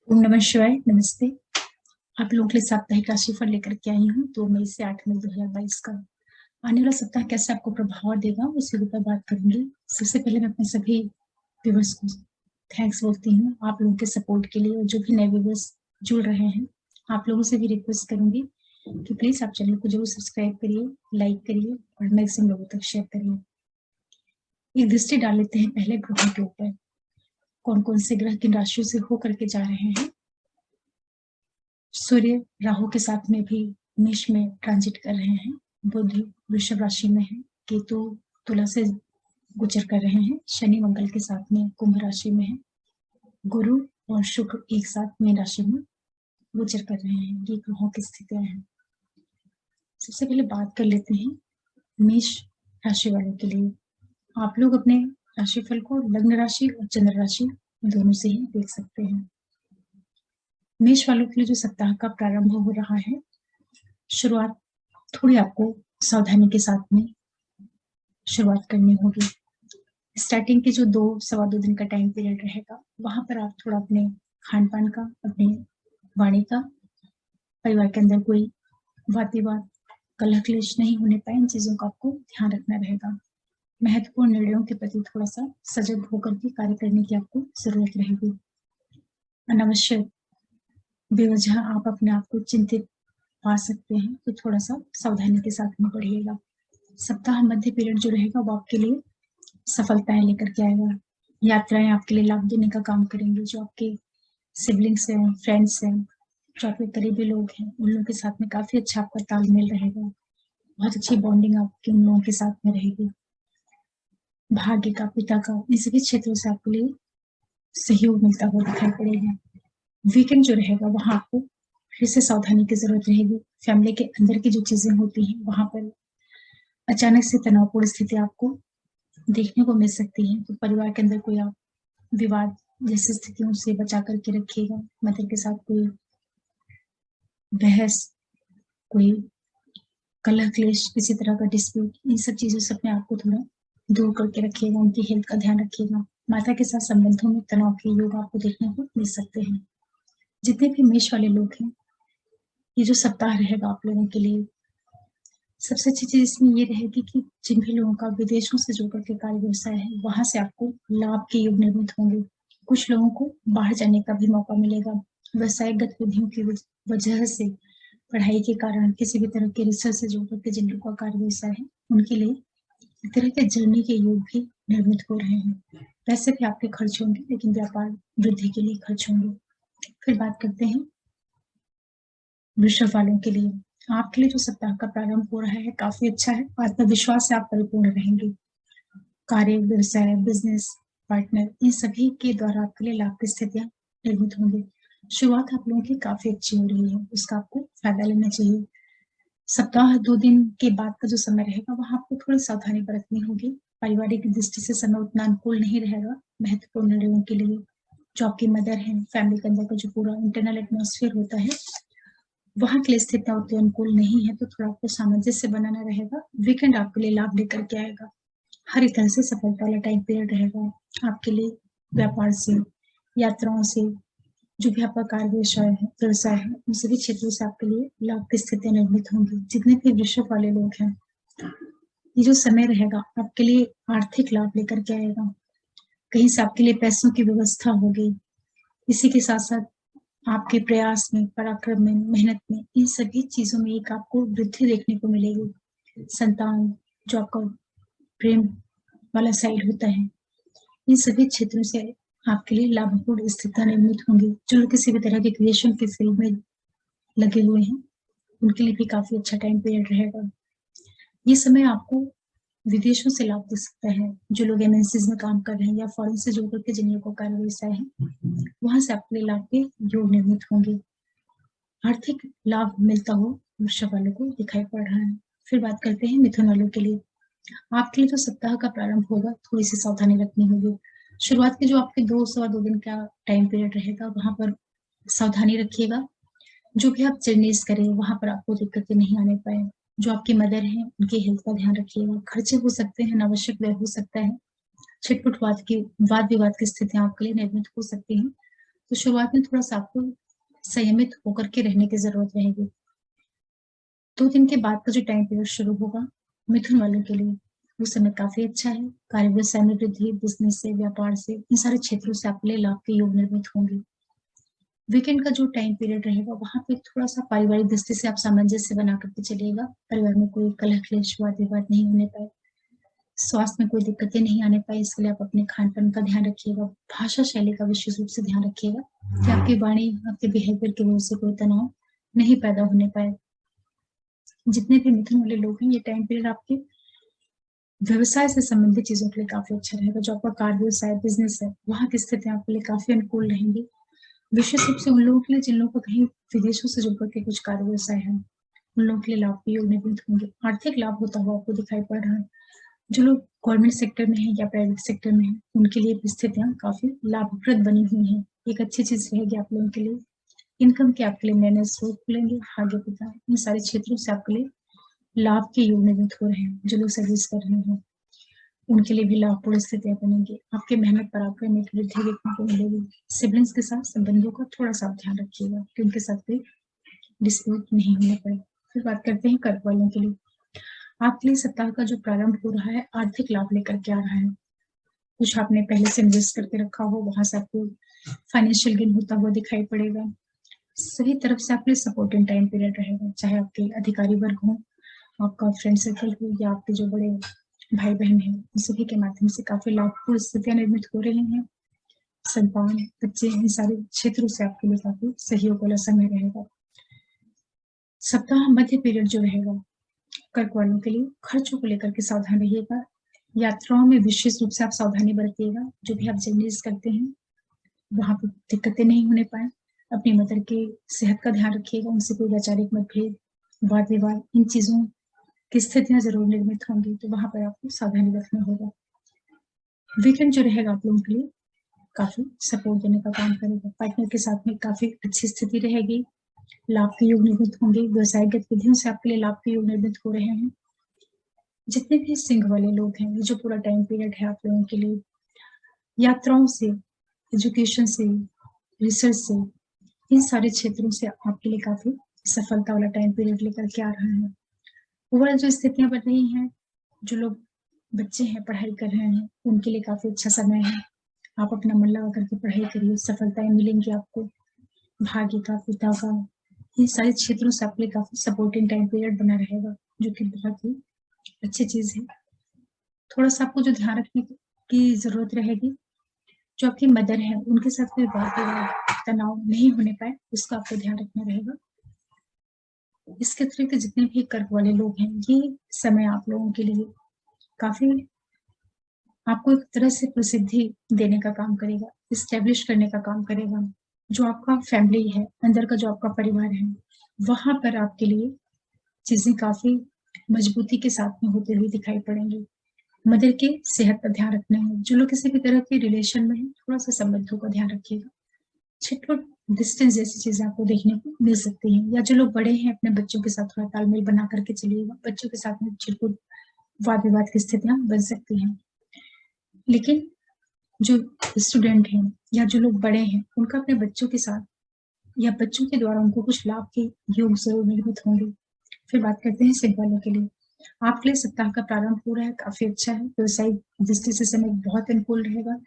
ओम नमः शिवाय। नमस्ते। आप लोगों के लिए साप्ताहिक राशिफल लेकर के आई हूँ 2 मई से 8 मई 2022 का। आने वाला सप्ताह कैसे आपको प्रभाव देगा उसी के ऊपर बात करूंगी। सबसे पहले मैं अपने सभी व्यूअर्स को थैंक्स बोलती हूँ आप लोगों के सपोर्ट के लिए, और जो भी नए व्यूअर्स जुड़ रहे हैं आप लोगों से भी रिक्वेस्ट करूंगी कि प्लीज आप चैनल को जरूर सब्सक्राइब करिए, लाइक करिए और मैक्सिमम लोगों तक शेयर करिए। एक दृष्टि डाल लेते हैं पहले ग्रहों के ऊपर। कौन कौन से ग्रह किन राशियों से होकर के जा रहे हैं। सूर्य राहु के साथ में भी मेष में ट्रांजिट कर रहे हैं। बुध वृषभ राशि में है। केतु तुला से गोचर कर रहे हैं। शनि मंगल के साथ में कुंभ राशि में है। गुरु और शुक्र एक साथ मीन राशि में गोचर कर रहे हैं। ये ग्रहों की स्थितियां हैं। सबसे पहले बात कर लेते हैं मेष राशि वालों के लिए। आप लोग अपने राशिफल को लग्न राशि और चंद्र राशि दोनों से ही देख सकते हैं। मेष वालों के लिए जो सप्ताह का प्रारंभ हो रहा है, शुरुआत थोड़ी आपको सावधानी के साथ में शुरुआत करनी होगी। स्टार्टिंग के जो 2-2.25 दिन का टाइम पीरियड रहेगा, वहां पर आप थोड़ा अपने खान पान का, अपने वाणी का, परिवार के अंदर कोई वाद विवाद, कलह क्लेश नहीं होने पाए, इन चीजों का आपको ध्यान रखना रहेगा। महत्वपूर्ण निर्णयों के प्रति थोड़ा सा सजग होकर के कार्य करने की आपको जरूरत रहेगी। अनावश्यक बेवजह आप अपने आप को चिंतित पा सकते हैं, तो थोड़ा सा सावधानी के साथ में बढ़िएगा। सप्ताह मध्य पीरियड जो रहेगा वो आपके लिए सफलताएं लेकर के आएगा। यात्राएं आपके लिए लाभ देने का काम करेंगे। जो आपके सिबलिंग्स हैं, फ्रेंड्स हैं, जो आपके करीबी लोग हैं, उन लोगों के साथ में काफी अच्छा आपका तालमेल रहेगा। बहुत अच्छी बॉन्डिंग आपकी उन लोगों के साथ में रहेगी। भाग्य का, पिता का, इन सभी क्षेत्रों से आपके लिए सहयोग मिलता हुआ दिखाई पड़ेगा। वीकेंड जो रहेगा वहां आपको फिर से सावधानी की जरूरत रहेगी। फैमिली के अंदर की जो चीजें होती हैं वहां पर अचानक से तनावपूर्ण स्थिति आपको देखने को मिल सकती है। तो परिवार के अंदर कोई आप विवाद जैसी स्थितियों से बचा करके रखिएगा। मदर के साथ कोई बहस, कोई कलह क्लेश, किसी तरह का डिस्प्यूट, इन सब चीजों से अपने आप को थोड़ा दूर करके रखिएगा। उनकी हेल्थ का ध्यान रखिएगा। माता के साथ संबंधों में तनाव के योग आपको देखने को मिल सकते हैं। जितने भी मेष वाले लोग हैं, ये जो सप्ताह रहेगा आप लोगों के लिए, सबसे अच्छी चीज इसमें ये रहेगी कि जिन भी लोगों का विदेशों से जुड़ करके कार्य व्यवसाय है, वहां से आपको लाभ के योग निर्मित होंगे। कुछ लोगों को बाहर जाने का भी मौका मिलेगा। व्यवसायिक गतिविधियों की वजह से, पढ़ाई के कारण, किसी भी तरह के रिसर्च से जुड़ करके जिन लोगों का कार्य व्यवसाय है, उनके लिए एक तरह के जर्नी के योग भी निर्मित हो रहे हैं। पैसे भी आपके खर्च होंगे, लेकिन व्यापार वृद्धि के लिए खर्च होंगे। फिर बात करते हैं वृषभ वालों के लिए। आपके लिए जो सप्ताह का प्रारंभ हो रहा है काफी अच्छा है। आत्मविश्वास से आप परिपूर्ण रहेंगे। कार्य, व्यवसाय, बिजनेस पार्टनर, इन सभी के द्वारा आपके लिए लाभ की स्थितियां निर्मित होंगी। शुरुआत आप लोगों की काफी अच्छी हो रही है, उसका आपको फायदा लेना चाहिए। सप्ताह 2 दिन के बाद का जो समय रहेगा वहां आपको थोड़ी सावधानी बरतनी होगी। पारिवारिक दृष्टि से समय उतना अनुकूल नहीं रहेगा महत्वपूर्ण निर्णयों के लिए। जो आपकी मदर है, फैमिली के अंदर का जो पूरा इंटरनल एटमोसफियर होता है, वहां के लिए स्थितियां उतनी अनुकूल नहीं है, तो थोड़ा आपको सामंजस्य बनाना रहेगा। वीकेंड आपके लिए लाभ लेकर के आएगा। हर एक तरह से सफलता वाला टाइम पीरियड रहेगा आपके लिए। व्यापार से, यात्राओं से, जो भी आपका कार्य व्यवसाय है, उन सभी क्षेत्रों से आपके लिए लाभ की स्थितियां निर्मित होंगी। जितने भी वृषभ वाले लोग हैं, ये जो समय रहेगा आपके लिए आर्थिक लाभ लेकर के आएगा। कहीं से आपके लिए पैसों की व्यवस्था होगी। इसी के साथ साथ आपके प्रयास में, पराक्रम में, मेहनत में, इन सभी चीजों में एक आपको वृद्धि देखने को मिलेगी। संतान, जो आपका प्रेम वाला साइड होता है, इन सभी क्षेत्रों से आपके लिए लाभपूर्ण स्थितियां निर्मित होंगी। जो लोग किसी भी तरह के क्रिएशन के फील्ड में लगे हुए हैं, उनके लिए भी काफी अच्छा टाइम पीरियड रहेगा। ये समय आपको विदेशों से लाभ दे सकता है। जो लोग एमएनसीज में काम कर रहे हैं या फॉरेन से जुड़ करके जिन लोगों का कार्य व्यवसाय है, वहां से आपके लिए लाभ के योग निर्मित होंगे। आर्थिक लाभ मिलता हो वृषभ वालों को दिखाई पड़ रहा है। फिर बात करते हैं मिथुन वालों के लिए। आपके लिए जो सप्ताह का प्रारंभ होगा, थोड़ी सी सावधानी रखनी होगी। शुरुआत के जो आपके 2-2.25 दिन का टाइम पीरियड रहेगा, वहां पर सावधानी रखिएगा। जो भी आप जर्नीज करें वहां पर आपको दिक्कतें नहीं आने पाए। जो आपकी मदर है, उनकी हेल्थ का ध्यान रखिएगा। खर्चे हो सकते हैं, अनावश्यक व्यय हो सकता है, छिटपुट वाद विवाद की स्थितियां आपके लिए निर्मित हो सकती हैं, तो शुरुआत में थोड़ा-सा आपको संयमित होकर के रहने की ज़रूरत रहेगी। 2 दिन के बाद का जो टाइम पीरियड शुरू होगा, मिथुन वालों के लिए, वो समय काफ़ी अच्छा है। कार्य व्यवसाय में वृद्धि, बिज़नेस से, व्यापार से, इन सारे क्षेत्रों से आपके लिए लाभ के योग निर्मित होंगे। वीकेंड का जो टाइम पीरियड रहेगा, वहाँ पे थोड़ा-सा पारिवारिक दृष्टि से आप सामंजस्य बना कर के चलिएगा। परिवार में कोई कलह-क्लेश, वाद-विवाद नहीं होने पाए। स्वास्थ्य में कोई दिक्कतें नहीं आने पाई, इसके लिए आप अपने खान-पान का ध्यान रखिएगा। भाषा शैली का विशेष रूप से ध्यान रखिएगा कि आपकी वाणी, आपके बिहेवियर की वजह से कोई तनाव नहीं पैदा होने पाए। जितने भी मिथुन वाले लोग हैं, ये टाइम पीरियड आपके व्यवसाय से संबंधित चीज़ों के लिए काफ़ी अच्छा रहेगा। जो आपका कार्य व्यवसाय, बिज़नेस है, वहाँ की स्थितियाँ आपके लिए काफ़ी अनुकूल रहेंगी। विशेष रूप से उन लोगों के लिए जिन लोगों का कहीं विदेशों से जुड़ कर के कुछ कार्य व्यवसाय है, उन लोगों के लिए लाभ के योग निर्मित होंगे। आर्थिक लाभ होता हुआ आपको दिखाई पड़ रहा है। जो लोग गवर्नमेंट सेक्टर में हैं या प्राइवेट सेक्टर में हैं, उनके लिए भी स्थितियाँ काफ़ी लाभप्रद बनी हुई हैं। एक अच्छी चीज़ रहेगी आप लोगों के लिए। इनकम के आपके लिए नए-नए स्रोत खुलेंगे, आगे पिता इन सारे क्षेत्रों से आपके लिए लाभ के योग निर्मित हो रहे हैं। जो लोग सर्विस कर रहे हैं, उनके लिए भी लाभपूर्ण स्थितियाँ बनेंगी। आपकी मेहनत पराक्रम में वृद्धि देखने को मिलेगी। सिबलिंग्स के साथ संबंधों का थोड़ा-सा आप ध्यान रखिएगा कि उनके साथ कोई डिस्प्यूट नहीं होने पाए। फिर बात करते हैं कर्क वालों के लिए। आपके लिए सप्ताह का जो प्रारंभ हो रहा है, आर्थिक लाभ लेकर के आ रहा है। कुछ आपने पहले से इन्वेस्ट करके रखा हो, वहाँ से आपको फाइनेंशियल गेन होता हुआ दिखाई पड़ेगा। सभी तरफ से आपके लिए सपोर्टिंग टाइम पीरियड रहेगा, चाहे आपके अधिकारी वर्ग हों, आपका फ्रेंड सर्कल हो या आपके जो बड़े भाई-बहन हैं, इन सभी के माध्यम से काफ़ी लाभपूर्ण स्थितियाँ निर्मित हो रही हैं। संतान, बच्चे, इन सारे क्षेत्रों से आपके लिए काफ़ी सहयोग वाला समय रहेगा। सप्ताह मध्य पीरियड जो रहेगा, कर्क वालों के लिए खर्चों को लेकर के सावधान रहिएगा। यात्राओं में विशेष रूप से आप सावधानी बरतिएगा। जो भी आप जर्नीज़ करते हैं, वहाँ पे दिक्कतें नहीं होने पाएँ। अपनी मदर की सेहत का ध्यान रखिएगा, उनसे कोई वैचारिक मतभेद, वाद-विवाद, इन चीज़ों की स्थितियाँ ज़रूर निर्मित होंगी, तो वहाँ पर आपको सावधानी बरतना होगा। वीकेंड जो रहेगा आप लोगों के लिए काफ़ी सपोर्ट देने का काम करेगा। पार्टनर के साथ में काफ़ी अच्छी स्थिति रहेगी, लाभ के योग निर्मित होंगे, व्यवसायिक गतिविधियों से आपके लिए लाभ के योग निर्मित हो रहे हैं। जितने भी सिंह वाले लोग हैं, ये जो पूरा टाइम पीरियड है आप लोगों के लिए, यात्राओं से, एजुकेशन से, रिसर्च से, इन सारे क्षेत्रों से आपके लिए काफ़ी सफलता वाला टाइम पीरियड लेकर के आ रहा है। ओवरऑल जो स्थितियाँ बन रही हैं, जो लोग बच्चे हैं, पढ़ाई कर रहे हैं, उनके लिए काफ़ी अच्छा समय है। आप अपना मन लगा करके पढ़ाई करिए, सफलताएँ मिलेंगी आपको। भाग्य का, पिता का, इन सारे क्षेत्रों से आपके लिए काफ़ी सपोर्टिंग टाइम पीरियड बना रहेगा, जो कि बहुत ही अच्छी चीज़ है। थोड़ा-सा आपको जो ध्यान रखने की ज़रूरत रहेगी, जो आपकी मदर है, उनके साथ कोई वाद-विवाद, तनाव नहीं होने पाए, उसका आपको ध्यान रखना रहेगा। इसके अतिरिक्त जितने भी कर्क वाले लोग हैं, ये समय आप लोगों के लिए काफ़ी आपको एक तरह से प्रसिद्धि देने का काम करेगा, एस्टेब्लिश करने का काम करेगा। जो आपका फैमिली है, अंदर का जो आपका परिवार है, वहाँ पर आपके लिए चीज़ें काफ़ी मजबूती के साथ में होते हुए दिखाई पड़ेंगी। मदर की सेहत का ध्यान रखना है। जो लोग किसी भी तरह के रिलेशन में हैं, थोड़ा-सा संबंधों का ध्यान रखिएगा। छिट-पुट डिस्टेंस जैसी चीज़ें आपको देखने को मिल सकती हैं, या जो लोग बड़े हैं, अपने बच्चों के साथ थोड़ा तालमेल बना कर के चलिएगा। बच्चों के साथ में छिट-पुट वाद-विवाद की स्थितियाँ बन सकती हैं। लेकिन जो स्टूडेंट हैं या जो लोग बड़े हैं, उनका अपने बच्चों के साथ या बच्चों के द्वारा उनको कुछ लाभ के योग ज़रूर निर्मित होंगे। फिर बात करते हैं सिंह वालों के लिए। आपके लिए सप्ताह का प्रारंभ हो रहा है, काफ़ी अच्छा है। व्यावसायिक दृष्टि से समय बहुत अनुकूल रहेगा।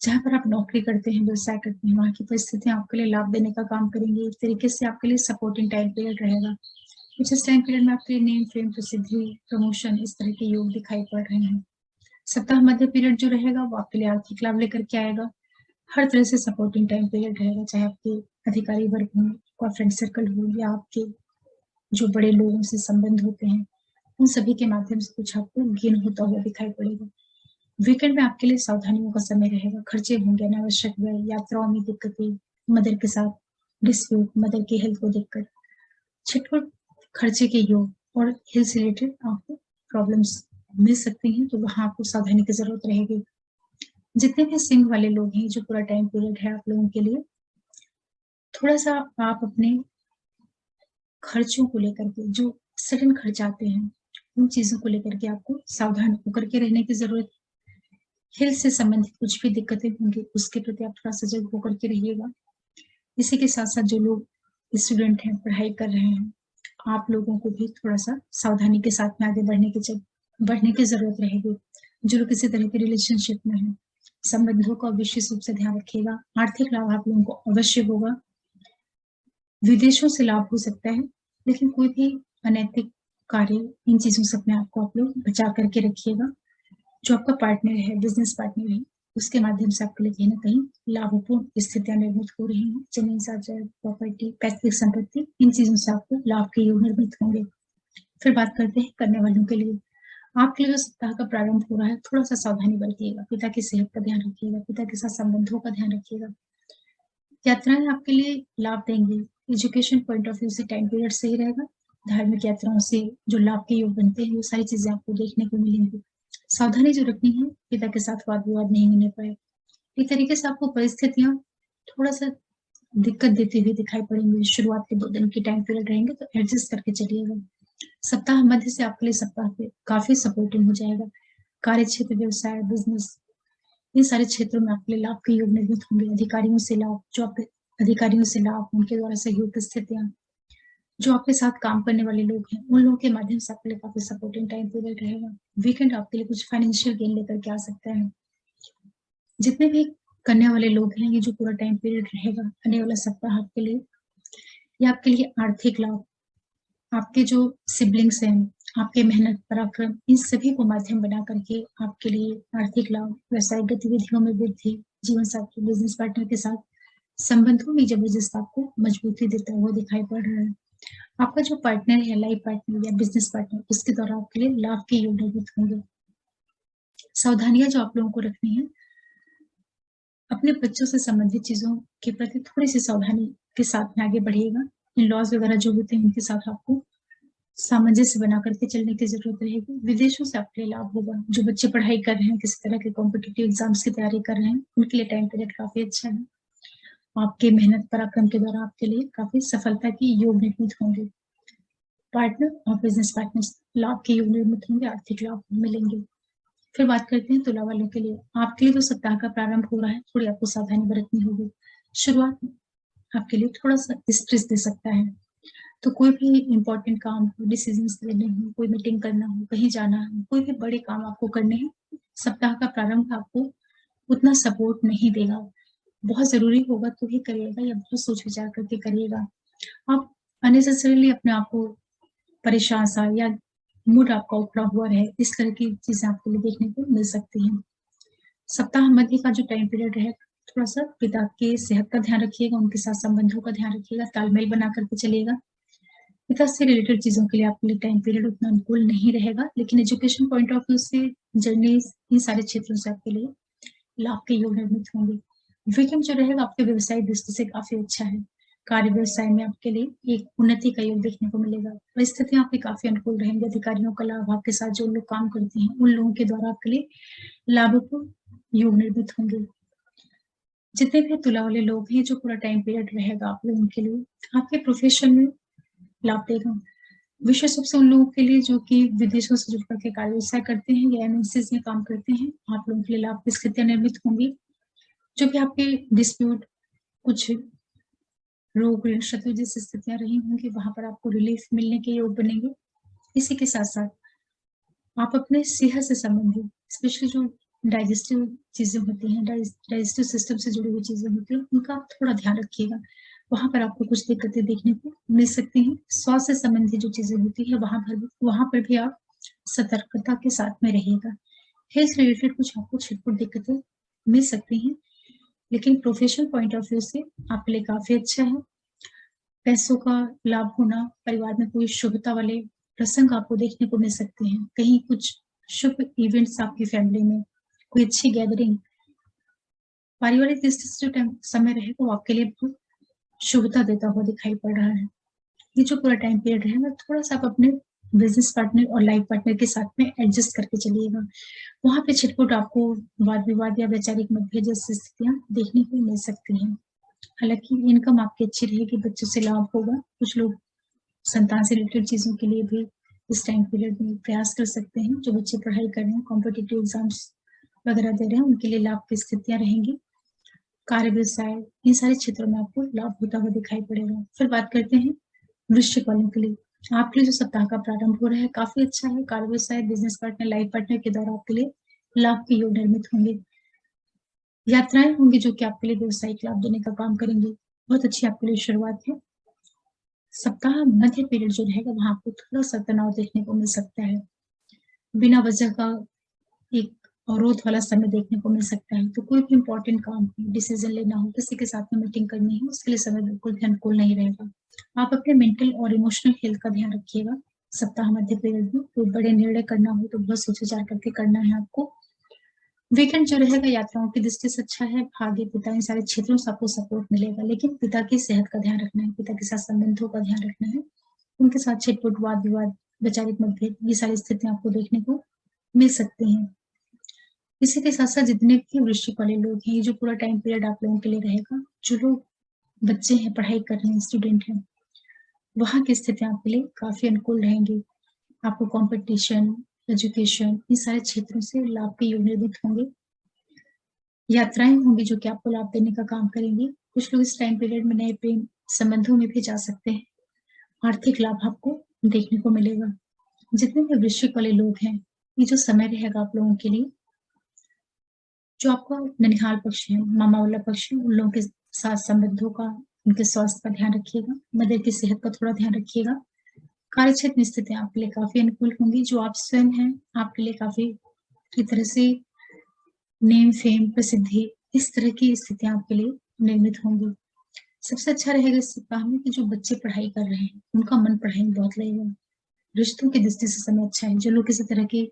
जहाँ पर आप नौकरी करते हैं, व्यवसाय करते हैं, वहाँ की परिस्थितियाँ आपके लिए लाभ देने का काम करेंगी। एक तरीके से आपके लिए सपोर्टिंग टाइम पीरियड रहेगा। कुछ इस टाइम पीरियड में आपके लिए नेम, फेम, प्रसिद्धि, प्रमोशन, इस तरह के योग दिखाई पड़ रहे हैं। सप्ताह मध्य पीरियड जो रहेगा, वो आपके लिए आर्थिक लाभ लेकर के आएगा। हर तरह से सपोर्टिंग टाइम पीरियड रहेगा, चाहे आपके अधिकारी वर्ग हों, आपका फ्रेंड सर्कल हो या आपके जो बड़े लोगों से संबंध होते हैं, उन सभी के माध्यम से कुछ आपको गेन होता हुआ दिखाई पड़ेगा। वीकेंड में आपके लिए सावधानियों का समय रहेगा, खर्चे होंगे, अनावश्यक व्यय, यात्राओं में दिक्कतें, मदर के साथ डिस्प्यूट, मदर की हेल्थ को देखकर छिटपुट खर्चे के योग और हेल्थ से रिलेटेड आपको प्रॉब्लम्स मिल सकती हैं, तो वहाँ आपको सावधानी की ज़रूरत रहेगी। जितने भी सिंह वाले लोग हैं, जो पूरा टाइम पीरियड है आप लोगों के लिए, थोड़ा-सा आप अपने खर्चों को लेकर के जो सडन खर्च आते हैं, उन चीज़ों को लेकर के आपको सावधान होकर के रहने की ज़रूरत। हेल्थ से संबंधित कुछ भी दिक्कतें होंगी, उसके प्रति आप थोड़ा सजग होकर के रहिएगा। इसी के साथ-साथ जो लोग स्टूडेंट हैं, पढ़ाई कर रहे हैं, आप लोगों को भी थोड़ा-सा सावधानी के साथ में आगे बढ़ने की ज़रूरत रहेगी। जो लोग किसी तरह के रिलेशनशिप में हैं, संबंधों का विशेष रूप से ध्यान रखिएगा। आर्थिक लाभ आप लोगों को अवश्य होगा। विदेशों से लाभ हो सकता है, लेकिन कोई भी अनैतिक कार्य, इन चीज़ों से अपने आप को आप लोग बचा करके रखिएगा। जो आपका पार्टनर है, बिज़नेस पार्टनर है, उसके माध्यम से आपके लिए कहीं न कहीं लाभपूर्ण स्थितियाँ निर्मित हो रही हैं। ज़मीन जायदाद, प्रॉपर्टी, पैतृक संपत्ति, इन चीज़ों से आपको लाभ के योग निर्मित होंगे। फिर बात करते हैं करने वालों के लिए। आपके लिए जो सप्ताह का प्रारंभ हो रहा है, थोड़ा-सा सावधानी बरतिएगा। पिता की सेहत का ध्यान रखिएगा, पिता के साथ संबंधों का ध्यान रखिएगा। यात्राएँ आपके लिए लाभ देंगी। एजुकेशन पॉइंट ऑफ व्यू से टाइम पीरियड सही रहेगा। धार्मिक यात्राओं से जो लाभ के योग बनते हैं, वो सारी चीज़ें आपको देखने को मिलेंगी। सावधानी जो रखनी है, पिता के साथ वाद-विवाद नहीं होने पाए। एक तरीके से आपको परिस्थितियाँ थोड़ा-सा दिक्कत देती हुई दिखाई पड़ेंगी। शुरुआत के 2 दिन के टाइम पीरियड रहेंगे, तो एडजस्ट करके चलिएगा। सप्ताह मध्य से आपके लिए सप्ताह पे काफ़ी सपोर्टिव हो जाएगा। कार्यक्षेत्र, व्यवसाय, बिज़नेस, इन सारे क्षेत्रों में आपके लिए लाभ के योग निर्मित होंगे। अधिकारियों से लाभ, जो आपके अधिकारियों से लाभ, उनके द्वारा सहयोग की स्थितियाँ, जो आपके साथ काम करने वाले लोग हैं, उन लोगों के माध्यम से आपके लिए काफ़ी सपोर्टिंग टाइम पीरियड रहेगा। वीकेंड आपके लिए कुछ फाइनेंशियल गेन लेकर के आ सकता है। जितने भी करने वाले लोग हैं, ये जो पूरा टाइम पीरियड रहेगा, आने वाला सप्ताह आपके लिए, ये आपके लिए आर्थिक लाभ, आपके जो सिबलिंग्स हैं, आपके मेहनत, पराक्रम, इन सभी को माध्यम बना करके आपके लिए आर्थिक लाभ, व्यावसायिक गतिविधियों में वृद्धि, जीवनसाथी, बिज़नेस पार्टनर के साथ संबंधों में ज़बरदस्त आपको मजबूती देता हुआ दिखाई पड़ रहा है। आपका जो पार्टनर है, लाइफ पार्टनर या बिज़नेस पार्टनर, उसके द्वारा आपके लिए लाभ के योग निर्मित होंगे। सावधानियाँ जो आप लोगों को रखनी है, अपने बच्चों से संबंधित चीज़ों के प्रति थोड़ी-सी सावधानी के साथ में आगे बढ़िएगा। इन-लॉज़ वगैरह जो होते हैं, उनके साथ आपको सामंजस्य बना करके चलने की ज़रूरत रहेगी। विदेशों से आपके लिए लाभ होगा। जो बच्चे पढ़ाई कर रहे हैं, किसी तरह के कॉम्पिटिटिव एग्ज़ाम्स की तैयारी कर रहे हैं, उनके लिए टाइम पीरियड काफ़ी अच्छा है। आपके मेहनत पराक्रम के द्वारा आपके लिए काफ़ी सफलता के योग निर्मित होंगे। पार्टनर और बिज़नेस पार्टनर्स लाभ के योग निर्मित होंगे, आर्थिक लाभ मिलेंगे। फिर बात करते हैं तुला वालों के लिए। आपके लिए जो सप्ताह का प्रारंभ हो रहा है, थोड़ी आपको सावधानी बरतनी होगी। शुरुआत में आपके लिए थोड़ा-सा स्ट्रेस दे सकता है। तो कोई भी इम्पोर्टेंट काम हो, डिसीज़न्स लेने हों, कोई मीटिंग करना हो, कहीं जाना हो, कोई भी बड़े काम आपको करने हैं, सप्ताह का प्रारंभ आपको उतना सपोर्ट नहीं देगा। बहुत ज़रूरी होगा तो ही करिएगा या बहुत सोच-विचार करके करिएगा। आप अननेसेसरीली अपने आप को परेशान-सा या मूड आपका उखड़ा हुआ रहे, इस तरह की चीज़ें आपको लिए देखने को मिल सकती हैं। सप्ताह मध्य का जो टाइम पीरियड है, थोड़ा-सा पिता की सेहत का ध्यान रखिएगा, उनके साथ संबंधों का ध्यान रखिएगा, तालमेल बना कर के चलिएगा। पिता से रिलेटेड चीज़ों के लिए आपके लिए टाइम पीरियड उतना अनुकूल नहीं रहेगा, लेकिन एजुकेशन पॉइंट ऑफ व्यू से जर्नीज़, इन सारे क्षेत्रों से आपके लिए लाभ के योग निर्मित होंगे। वीकेंड जो रहेगा आपके व्यवसायिक दृष्टि से काफ़ी अच्छा है। कार्य व्यवसाय में आपके लिए एक उन्नति का योग देखने को मिलेगा। परिस्थितियाँ आपकी काफ़ी अनुकूल रहेंगी, अधिकारियों का लाभ, आपके साथ जो लोग काम करते हैं, उन लोगों के द्वारा आपके लिए लाभपूर्ण योग निर्मित होंगे। जितने भी तुला वाले लोग हैं, जो पूरा टाइम पीरियड रहेगा आप लोगों के लिए, आपके प्रोफ़ेशन में लाभ देगा। विशेष रूप से उन लोगों के लिए जो कि विदेशों से जुड़ कर के कार्य व्यवसाय करते हैं या एमएनसीज़ में काम करते हैं, आप लोगों के लिए लाभ की स्थितियाँ निर्मित होंगी। जो भी आपके डिस्प्यूट, कुछ रोग ऋण शत्रु जैसी स्थितियाँ रही होंगी, वहाँ पर आपको रिलीफ मिलने के योग बनेंगे। इसी के साथ-साथ आप अपने सेहत से संबंधित, स्पेशली जो डाइजेस्टिव चीज़ें होती हैं, डाइजेस्टिव सिस्टम से जुड़ी हुई चीज़ें होती हैं, उनका आप थोड़ा ध्यान रखिएगा। वहाँ पर आपको कुछ दिक्कतें देखने को मिल सकती हैं। स्वास्थ्य से संबंधित जो चीज़ें होती हैं, वहाँ पर भी आप सतर्कता के साथ में रहिएगा। हेल्थ रिलेटेड कुछ आपको छिटपुट दिक्कतें मिल सकती हैं, लेकिन प्रोफेशनल पॉइंट ऑफ व्यू से आपके लिए काफ़ी अच्छा है। पैसों का लाभ होना, परिवार में कोई शुभता वाले प्रसंग आपको देखने को मिल सकते हैं। कहीं कुछ शुभ इवेंट्स आपकी फैमिली में, कोई अच्छी गैदरिंग, पारिवारिक दृष्टि से जो टाइम समय रहेगा वो आपके लिए बहुत शुभता देता हुआ दिखाई पड़ रहा है। ये जो पूरा टाइम पीरियड रहेगा, थोड़ा-सा आप अपने बिज़नेस पार्टनर और लाइफ पार्टनर के साथ में एडजस्ट करके चलिएगा। वहाँ पे छिटपुट आपको वाद-विवाद या वैचारिक मतभेद जैसी स्थितियाँ देखने को मिल सकती हैं। हालाँकि इनकम आपकी अच्छी रहेगी, बच्चों से लाभ होगा। कुछ लोग संतान से रिलेटेड चीज़ों के लिए भी इस टाइम पीरियड में प्रयास कर सकते हैं। जो बच्चे पढ़ाई कर रहे हैं, कॉम्पिटिटिव एग्ज़ाम्स वगैरह दे रहे हैं, उनके लिए लाभ की स्थितियाँ रहेंगी। कार्य व्यवसाय, इन सारे क्षेत्रों में आपको लाभ होता हुआ दिखाई पड़ेगा। फिर बात करते हैं वृश्चिक वालों के लिए। आपके लिए जो सप्ताह का प्रारंभ हो रहा है काफ़ी अच्छा है। कार्य व्यवसाय, बिज़नेस पार्टनर, लाइफ पार्टनर के द्वारा आपके लिए लाभ के योग निर्मित होंगे। यात्राएँ होंगी जो कि आपके लिए व्यावसायिक लाभ देने का काम करेंगी। बहुत अच्छी आपके लिए शुरुआत है। सप्ताह मध्य पीरियड जो रहेगा वहाँ आपको थोड़ा-सा तनाव देखने को मिल सकता है। बिना वजह का एक अवरोध वाला समय देखने को मिल सकता है। तो कोई भी इम्पोर्टेंट काम हो, डिसीज़न लेना हो, किसी के साथ में मीटिंग करनी हो, उसके लिए समय बिल्कुल भी अनुकूल नहीं रहेगा। आप अपने मेंटल और इमोशनल हेल्थ का ध्यान रखिएगा। सप्ताह मध्य पीरियड में कोई बड़े निर्णय करना हो तो बहुत सोच-विचार करके करना है आपको। वीकेंड जो रहेगा यात्राओं की दृष्टि से अच्छा है, भाग्य, पिता इन सारे क्षेत्रों से आपको सपोर्ट मिलेगा, लेकिन पिता की सेहत का ध्यान रखना है, पिता के साथ संबंधों का ध्यान रखना है। उनके साथ छिटपुट, वाद-विवाद, वैचारिक मतभेद, ये सारी स्थितियाँ आपको देखने को मिल सकती हैं। इसी के साथ-साथ जितने भी वृश्चिक वाले लोग हैं, ये जो पूरा टाइम पीरियड आप लोगों के लिए रहेगा, जो लोग बच्चे हैं, पढ़ाई कर रहे हैं, स्टूडेंट हैं, वहाँ की स्थितियाँ आपके लिए काफ़ी अनुकूल रहेंगी। आपको कॉम्पिटिशन, एजुकेशन, इन सारे क्षेत्रों से लाभ के योग निर्मित होंगे। यात्राएँ होंगी जो कि आपको लाभ देने का काम करेंगी। कुछ लोग इस टाइम पीरियड में नए प्रेम संबंधों में भी जा सकते हैं। आर्थिक लाभ आपको देखने को मिलेगा। जितने भी वृश्चिक वाले लोग हैं, ये जो समय रहेगा आप लोगों के लिए, जो आपका ननिहाल पक्ष है, मामा वाला पक्ष है, उन लोगों के साथ संबंधों का, उनके स्वास्थ्य का ध्यान रखिएगा। मदर की सेहत का थोड़ा ध्यान रखिएगा। कार्यक्षेत्र में स्थितियाँ आपके लिए काफ़ी अनुकूल होंगी। जो आप स्वयं हैं, आपके लिए काफ़ी एक तरह से नेम, फेम, प्रसिद्धि, इस तरह की स्थितियाँ आपके लिए निर्मित होंगी। सबसे अच्छा रहेगा इस सप्ताह में कि जो बच्चे पढ़ाई कर रहे हैं, उनका मन पढ़ाई में बहुत लगेगा। रिश्तों की दृष्टि से समय अच्छा है। जो लोग किसी तरह के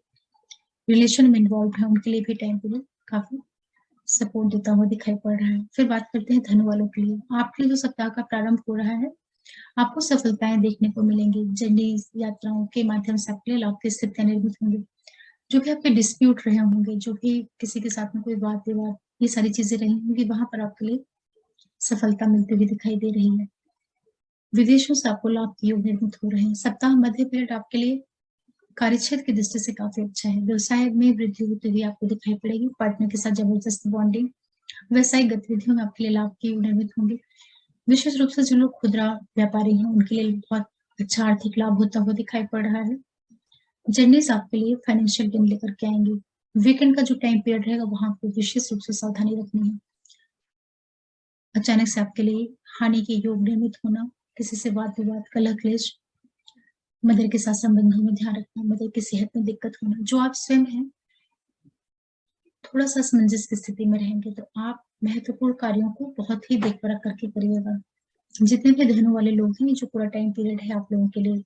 रिलेशन में इन्वॉल्व हैं, उनके लिए भी टाइम पीरियड काफ़ी सपोर्ट देता हुआ दिखाई पड़ रहा है। फिर बात करते हैं धनु वालों के लिए। आपके लिए जो सप्ताह का प्रारंभ हो रहा है, आपको सफलताएँ देखने को मिलेंगी। जर्नीज़, यात्राओं के माध्यम से आपके लिए लाभ की स्थितियाँ निर्मित होंगी। जो भी आपके डिस्प्यूट रहे होंगे, जो भी किसी के साथ में कोई वाद-विवाद, ये सारी चीज़ें रही होंगी, वहाँ पर आपके लिए सफलता मिलती हुई दिखाई दे रही है। विदेशों से आपको लाभ के योग निर्मित हो रहे हैं। सप्ताह मध्य पीरियड आपके लिए कार्यक्षेत्र की दृष्टि से काफ़ी अच्छा है। व्यवसाय में वृद्धि होती हुई आपको दिखाई पड़ेगी। पार्टनर के साथ जबरदस्त बॉन्डिंग, व्यावसायिक गतिविधियों में आपके लिए लाभ के योग निर्मित होंगे। विशेष रूप से जो लोग खुदरा व्यापारी हैं, उनके लिए बहुत अच्छा आर्थिक लाभ होता हुआ दिखाई पड़ रहा है। जर्नीज़ आपके लिए फाइनेंशियल गेन लेकर के आएँगी। वीकेंड का जो टाइम पीरियड रहेगा, वहाँ आपको विशेष रूप से सावधानी रखनी है। अचानक से आपके लिए हानि के योग निर्मित होना, किसी से वाद-विवाद, कलह-क्लेश, मदर के साथ संबंधों में ध्यान रखना, मदर की सेहत में दिक्कत होना, जो आप स्वयं हैं, थोड़ा-सा असमंजस की स्थिति में रहेंगे, तो आप महत्वपूर्ण कार्यों को बहुत ही देख-परख करके करिएगा। जितने भी धनु वाले लोग हैं, ये जो पूरा टाइम पीरियड है आप लोगों के लिए,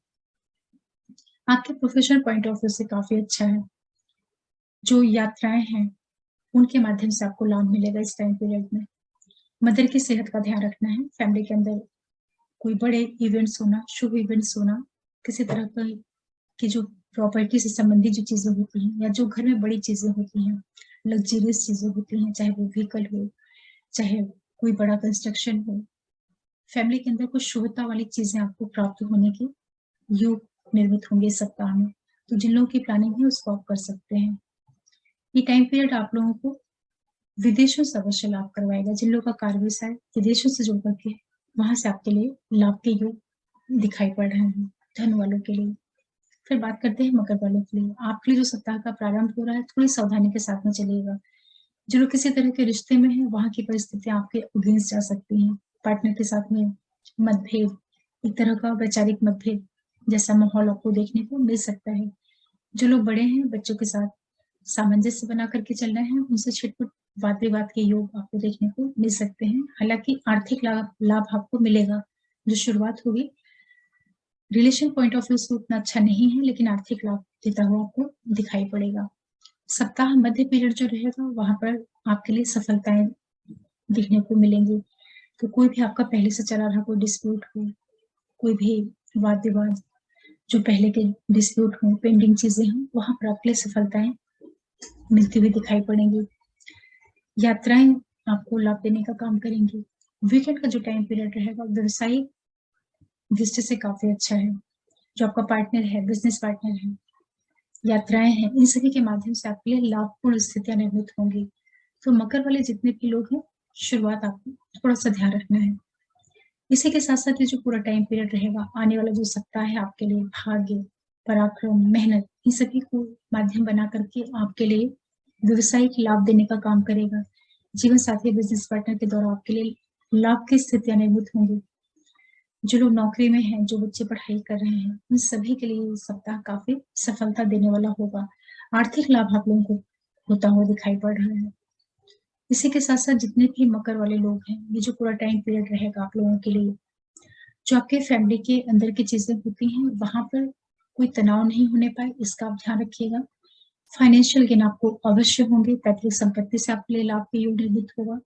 आपके प्रोफेशनल पॉइंट ऑफ व्यू से काफ़ी अच्छा है। जो यात्राएँ हैं, उनके माध्यम से आपको लाभ मिलेगा इस टाइम पीरियड में। मदर की सेहत का ध्यान रखना है, फैमिली के अंदर कोई बड़े इवेंट्स होना, शुभ इवेंट्स होना, किसी तरह का की जो प्रॉपर्टी से संबंधित जो चीज़ें होती हैं या जो घर में बड़ी चीज़ें होती हैं, लग्ज़रियस चीज़ें होती हैं, चाहे वो व्हीकल हो, चाहे कोई बड़ा कंस्ट्रक्शन हो, फैमिली के अंदर कुछ शुभता वाली चीज़ें आपको प्राप्त होने के योग निर्मित होंगे इस सप्ताह में। तो जिन लोगों की प्लानिंग है उसको आप कर सकते हैं। ये टाइम पीरियड आप लोगों को विदेशों से अवश्य लाभ करवाएगा। जिन लोगों का कार्य व्यवसाय विदेशों से जुड़ कर के वहाँ से आपके लिए लाभ के योग दिखाई पड़ रहे हैं, धन वालों के लिए। फिर बात करते हैं मकर वालों के लिए। आपके लिए जो सप्ताह का प्रारंभ हो रहा है, थोड़ी सावधानी के साथ में चलिएगा। जो लोग किसी तरह के रिश्ते में हैं, वहाँ की परिस्थितियाँ आपके अगेंस्ट जा सकती हैं। पार्टनर के साथ में मतभेद, एक तरह का वैचारिक मतभेद जैसा माहौल आपको देखने को मिल सकता है। जो लोग बड़े हैं, बच्चों के साथ सामंजस्य बना करके चलना है, उनसे छिटपुट वाद-विवाद के योग आपको देखने को मिल सकते हैं। हालाँकि आर्थिक लाभ लाभ आपको मिलेगा, जो शुरुआत होगी रिलेशन पॉइंट ऑफ व्यू से उतना अच्छा नहीं है, लेकिन आर्थिक लाभ देता हुआ आपको दिखाई पड़ेगा। सप्ताह मध्य पीरियड जो रहेगा, वहाँ पर आपके लिए सफलताएँ देखने को मिलेंगी। तो कोई भी आपका पहले से चला रहा कोई डिस्प्यूट हो, कोई भी वाद-विवाद जो पहले के डिस्प्यूट हों, पेंडिंग चीज़ें हों, वहाँ पर आपके लिए सफलताएँ मिलती हुई दिखाई पड़ेंगी। यात्राएँ आपको लाभ देने का काम करेंगी। वीकेंड का जो टाइम पीरियड रहेगा, व्यावसायिक दृष्टि से काफ़ी अच्छा है। जो आपका पार्टनर है, बिज़नेस पार्टनर है, यात्राएँ हैं, इन सभी के माध्यम से आपके लिए लाभपूर्ण स्थितियाँ निर्मित होंगी। तो मकर वाले जितने भी लोग हैं, शुरुआत आपको थोड़ा-सा ध्यान रखना है। इसी के साथ-साथ ये जो पूरा टाइम पीरियड रहेगा, आने वाला जो सप्ताह है आपके लिए भाग्य, पराक्रम, मेहनत इन सभी को माध्यम बना करके आपके लिए व्यावसायिक लाभ देने का काम करेगा। जीवन साथी, बिज़नेस पार्टनर के द्वारा आपके लिए लाभ की स्थितियाँ निर्मित होंगी। जो लोग नौकरी में हैं, जो बच्चे पढ़ाई कर रहे हैं, उन सभी के लिए ये सप्ताह काफ़ी सफलता देने वाला होगा। आर्थिक लाभ आप लोगों को होता हुआ दिखाई पड़ रहा है। इसी के साथ-साथ जितने भी मकर वाले लोग हैं, ये जो पूरा टाइम पीरियड रहेगा आप लोगों के लिए, जो आपके फैमिली के अंदर की चीज़ें होती हैं, वहाँ पर कोई तनाव नहीं होने पाए, इसका आप ध्यान रखिएगा। फाइनेंशियल गेन आपको अवश्य होंगे, पैतृक संपत्ति से आपके लिए लाभ का योग निर्मित होगा।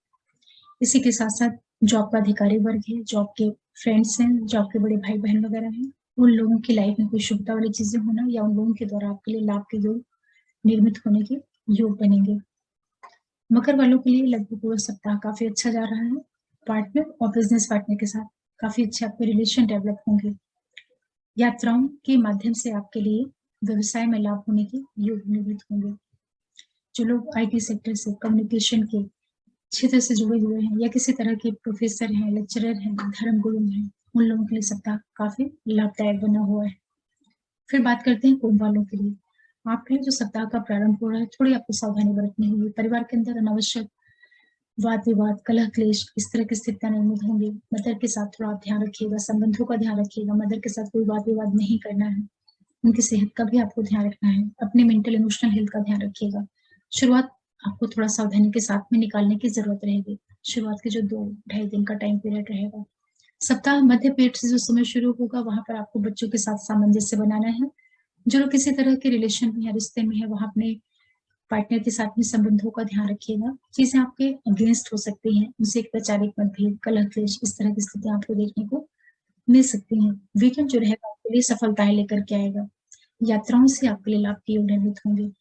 इसी के साथ-साथ जो आपका अधिकारी वर्ग है, जो आपके फ्रेंड्स हैं, जो आपके बड़े भाई-बहन वगैरह हैं, उन लोगों की लाइफ में कोई शुभता वाली चीज़ें होना या उन लोगों के द्वारा आपके लिए लाभ के योग निर्मित होने के योग बनेंगे। मकर वालों के लिए लगभग पूरा सप्ताह काफ़ी अच्छा जा रहा है। पार्टनर और बिज़नेस पार्टनर के साथ काफ़ी अच्छे आपके रिलेशन डेवलप होंगे। यात्राओं के माध्यम से आपके लिए व्यवसाय में लाभ होने के योग निर्मित होंगे। जो लोग आईटी सेक्टर से कम्युनिकेशन के क्षेत्र से जुड़े हुए हैं या किसी तरह के प्रोफेसर हैं, लेक्चरर हैं, धर्मगुरु हैं, उन लोगों के लिए सप्ताह काफ़ी लाभदायक बना हुआ है। फिर बात करते हैं कुंभ वालों के लिए। आपके लिए जो सप्ताह का प्रारंभ हो रहा है, थोड़ी आपको सावधानी बरतनी होगी। परिवार के अंदर अनावश्यक वाद-विवाद, कलह-क्लेश इस तरह की स्थितियाँ निर्मित होंगी। मदर के साथ थोड़ा आप ध्यान रखिएगा, संबंधों का ध्यान रखिएगा। मदर के साथ कोई वाद-विवाद नहीं करना है। उनकी सेहत का भी आपको ध्यान रखना है। अपने मेंटल इमोशनल हेल्थ का ध्यान रखिएगा। शुरुआत आपको थोड़ा सावधानी के साथ में निकालने की ज़रूरत रहेगी। शुरुआत के जो 2 ढाई दिन का टाइम पीरियड रहेगा। सप्ताह मध्य पेट से जो समय शुरू होगा, वहाँ पर आपको बच्चों के साथ सामंजस्य बनाना है। जो लोग किसी तरह के रिलेशन में या रिश्ते में है, वहाँ अपने पार्टनर के साथ में संबंधों का ध्यान रखिएगा। चीज़ें आपके अगेंस्ट हो सकती हैं, उनसे एक वैचारिक मतभेद, कलह-क्लेश इस तरह की स्थितियाँ आपको देखने को मिल सकती हैं। वीकेंड जो रहेगा आपके लिए सफलताएँ लेकर के आएगा। यात्राओं से आपके लिए लाभ के योग निर्मित होंगे।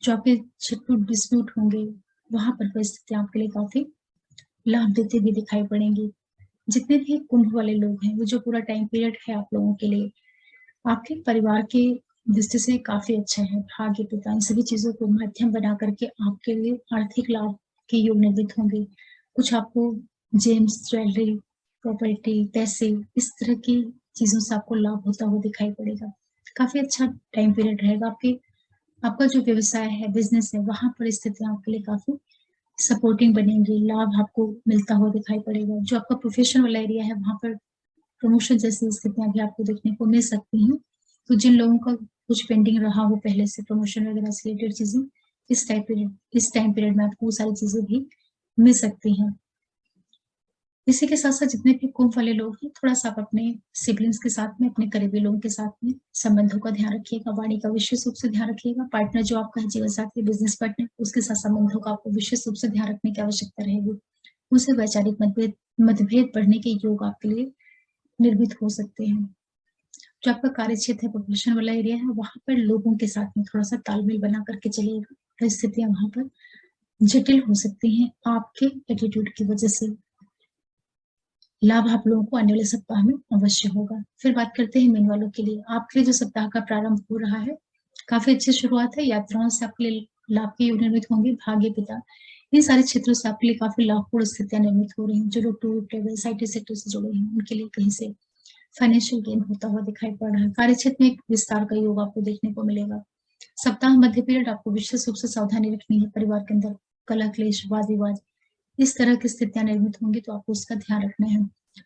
जो आपके छिटपुट डिस्प्यूट होंगे, वहाँ पर परिस्थितियाँ आपके लिए काफ़ी लाभ देती हुई दिखाई पड़ेंगी। जितने भी कुंभ वाले लोग हैं, वो जो पूरा टाइम पीरियड है आप लोगों के लिए, आपके परिवार की दृष्टि से काफ़ी अच्छा है। भाग्य, पिता इन सभी चीज़ों को माध्यम बना करके आपके लिए आर्थिक लाभ के योग निर्मित होंगे। कुछ आपको जेम्स, ज्वेलरी, प्रॉपर्टी, पैसे इस तरह की चीज़ों से आपको लाभ होता हुआ दिखाई पड़ेगा। काफ़ी अच्छा टाइम पीरियड रहेगा आपका जो व्यवसाय है, बिज़नेस है, वहाँ पर स्थितियाँ आपके लिए काफ़ी सपोर्टिंग बनेंगी, लाभ आपको मिलता हुआ दिखाई पड़ेगा। जो आपका प्रोफ़ेशन वाला एरिया है, वहाँ पर प्रमोशन जैसी स्थितियाँ भी आपको देखने को मिल सकती हैं। तो जिन लोगों का कुछ पेंडिंग रहा हो पहले से प्रमोशन वगैरह से रिलेटेड चीज़ें, इस टाइम पीरियड में आपको वो सारी चीज़ें भी मिल सकती हैं। इसी के साथ-साथ जितने भी कुंभ वाले लोग हैं, थोड़ा-सा आप अपने सिबलिंग्स के साथ में, अपने करीबी लोगों के साथ में संबंधों का ध्यान रखिएगा, वाणी का विशेष रूप से ध्यान रखिएगा। पार्टनर जो आपका है, जीवन साथी, बिज़नेस पार्टनर, उसके साथ संबंधों का आपको विशेष रूप से ध्यान रखने की आवश्यकता रहेगी। उनसे वैचारिक मतभेद बढ़ने के योग आपके लिए निर्मित हो सकते हैं। जो आपका कार्य क्षेत्र है, प्रोफेशन वाला एरिया है, वहाँ पर लोगों के साथ में थोड़ा-सा तालमेल बना करके चलिएगा। परिस्थितियाँ वहाँ पर जटिल हो सकती हैं, आपके एटीट्यूड की वजह से। लाभ आप लोगों को आने वाले सप्ताह में अवश्य होगा। फिर बात करते हैं मीन वालों के लिए। आपके लिए जो सप्ताह का प्रारंभ हो रहा है, काफ़ी अच्छी शुरुआत है। यात्राओं से आपके लिए लाभ के योग निर्मित होंगे। भाग्य, पिता इन सारे क्षेत्रों से आपके लिए काफ़ी लाभपूर्ण स्थितियाँ निर्मित हो रही हैं। जो लोग टूर, ट्रेवल्स, आईटी सेक्टर से जुड़े हैं, उनके लिए कहीं से फाइनेंशियल गेन होता हुआ दिखाई पड़ रहा है। कार्यक्षेत्र में एक विस्तार का योग आपको देखने को मिलेगा। सप्ताह मध्य पीरियड आपको विशेष रूप से सावधानी रखनी है। परिवार के अंदर कलह, क्लेश, वाद-विवाद इस तरह की स्थितियाँ निर्मित होंगी, तो आपको उसका ध्यान रखना है।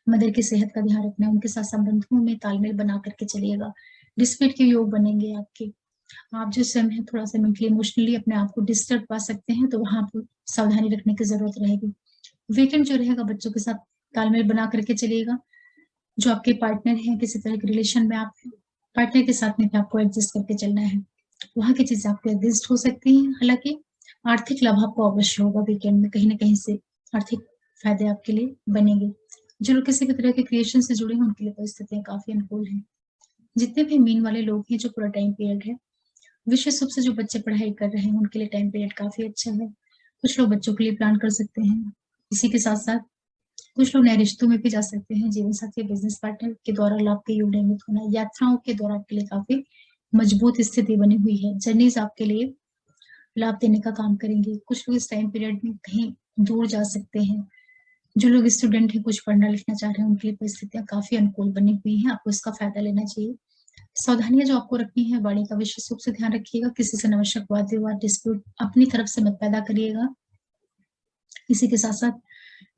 मदर की सेहत का ध्यान रखना है, उनके साथ संबंधों में तालमेल बना करके चलिएगा। डिस्प्यूट के योग बनेंगे आपके। आप जिस समय थोड़ा-सा मेंटली, इमोशनली अपने आप को डिस्टर्ब पा सकते हैं, तो वहाँ आपको सावधानी रखने की ज़रूरत रहेगी। वीकेंड जो रहेगा बच्चों के साथ तालमेल बना करके चलिएगा। जो आपके पार्टनर हैं, किसी तरह के रिलेशन में आप हैं, पार्टनर के साथ में भी आपको एडजस्ट करके चलना है। वहाँ की चीज़ें आपको एडजस्ट हो सकती हैं, हालाँकि आर्थिक लाभ आपको अवश्य होगा वीकेंड में, कहीं न कहीं से आर्थिक फ़ायदे आपके लिए बनेंगे। जो लोग किसी भी तरह के क्रिएशन से जुड़े हैं, उनके लिए परिस्थितियाँ काफ़ी अनुकूल हैं। जितने भी मीन वाले लोग हैं, जो पूरा टाइम पीरियड है, विशेष रूप से जो बच्चे पढ़ाई कर रहे हैं, उनके लिए टाइम पीरियड काफ़ी अच्छा है। कुछ लोग बच्चों के लिए प्लान कर सकते हैं। इसी के साथ-साथ कुछ लोग नए रिश्तों में भी जा सकते हैं। जीवन साथी या बिज़नेस पार्टनर के द्वारा लाभ के योग निर्मित होना, यात्राओं के दौरान आपके लिए काफ़ी मजबूत स्थिति बनी हुई है। जर्नीज़ आपके लिए लाभ देने का काम करेंगे। कुछ लोग इस टाइम पीरियड में कहीं दूर जा सकते हैं। जो लोग स्टूडेंट हैं, कुछ पढ़ना लिखना चाह रहे हैं, उनके लिए परिस्थितियां काफी अनुकूल बनी हुई हैं, आपको इसका फायदा लेना चाहिए। सावधानियां जो आपको रखनी है, वाणी का विशेष रूप से ध्यान रखिएगा, किसी से अनावश्यक वाद विवाद डिस्प्यूट अपनी तरफ से मत पैदा करिएगा। इसी के साथ साथ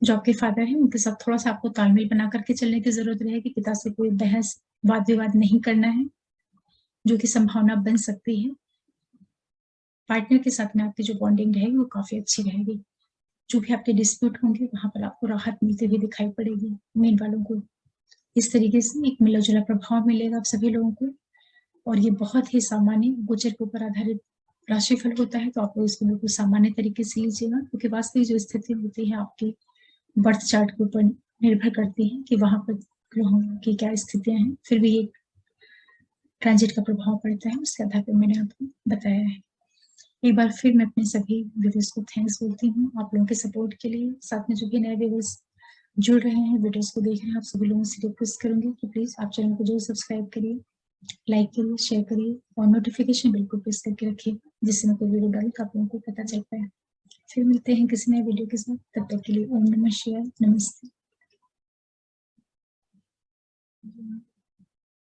जो आपके फादर हैं, उनके साथ थोड़ा सा आपको तालमेल बना करके चलने की जरूरत रहेगी। पिता से कोई बहस वाद विवाद नहीं करना है, जो कि संभावना बन सकती है। पार्टनर के साथ में आपकी जो बॉन्डिंग रहेगी वो काफी अच्छी रहेगी। जो भी आपके डिस्प्यूट होंगे वहां पर आपको राहत मिलती हुई दिखाई पड़ेगी। मेन वालों को इस तरीके से एक मिला जुला प्रभाव मिलेगा आप सभी लोगों को, और ये बहुत ही सामान्य गोचर के ऊपर आधारित राशिफल होता है, तो आप लोग इसको बिल्कुल सामान्य तरीके से लीजिएगा, क्योंकि वास्तविक जो स्थिति होती है आपकी बर्थ चार्ट के ऊपर निर्भर करती है कि वहां पर ग्रहों की क्या स्थितियां हैं, फिर भी एक ट्रांजिट का प्रभाव पड़ता है, उसके आधार पर मैंने आपको बताया है। एक बार फिर मैं अपने सभी व्यूअर्स को थैंक्स बोलती हूँ आप लोगों के सपोर्ट के लिए। साथ में जो भी नए व्यूअर्स जुड़ रहे हैं, वीडियोस को देख रहे हैं, आप सभी लोगों से रिक्वेस्ट करूंगी कि प्लीज आप चैनल को जरूर सब्सक्राइब करिए, लाइक करिए, शेयर करिए और नोटिफिकेशन बिल्कुल प्रेस करके रखिए, जिससे मैं कोई वीडियो डालूं तो आप लोगों को पता चल पाए। फिर मिलते हैं किसी नए वीडियो के साथ, तब तक के लिए ओम नमः शिवाय, नमस्ते।